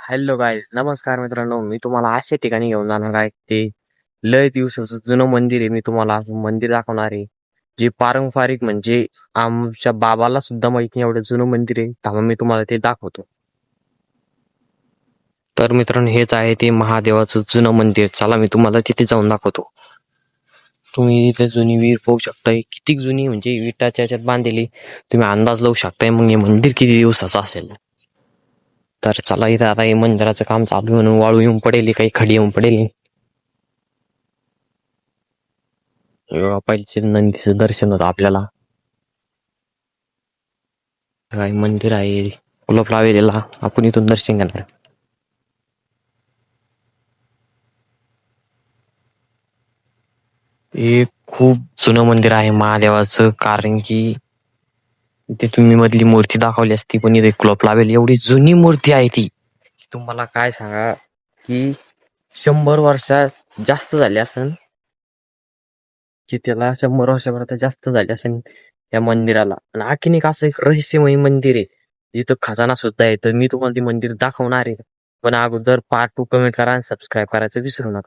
Hello guys, नमस्कार मित्रांनो. मी तुम्हाला अशा ठिकाणी घेऊन जाणार आहे ते लय दिवसाचं जुनं मंदिर आहे. मी तुम्हाला मंदिर दाखवणार आहे जे पारंपरिक म्हणजे आमच्या बाबाला सुद्धा माहित नाही एवढं जुनं मंदिर आहे. तेव्हा मी तुम्हाला ते दाखवतो. तर मित्रांनो, हेच आहे ते महादेवाचं जुनं मंदिर. चला मी तुम्हाला तिथे जाऊन दाखवतो. तुम्ही इथे जुनी विहीर पाहू शकताय. किती जुनी म्हणजे विटाच्या याच्यात बांधलेली. तुम्ही अंदाज लावू शकताय मग हे मंदिर किती दिवसाचं असेल. तर चला, इथं आता हे मंदिराचं काम चालू आहे म्हणून वाळू येऊन पडेल, काही खडी येऊन पडेल. पहिल्याचे नंदीचं दर्शन होतं आपल्याला. काय मंदिर आहे, कुलप लावलेला. आपण इथून दर्शन घेणार. हे खूप जुनं मंदिर आहे महादेवाचं, कारण की इथे तुम्ही मधली मूर्ती दाखवली असती, पण इथे कुलप लावेल. एवढी जुनी मूर्ती आहे ती. तुम्हाला काय सांगा की 100 वर्षात जास्त झाले असेल, की त्याला 100 वर्षापर्यंत जास्त झाले असेल या मंदिराला. आणि आणखीन एक असं एक रहस्यमय मंदिर आहे जिथं खजाना सुद्धा आहे. तर मी तुम्हाला ते मंदिर दाखवणार आहे, पण अगोदर पार्ट 2 कमेंट करा आणि सबस्क्राईब करायचं विसरू नका.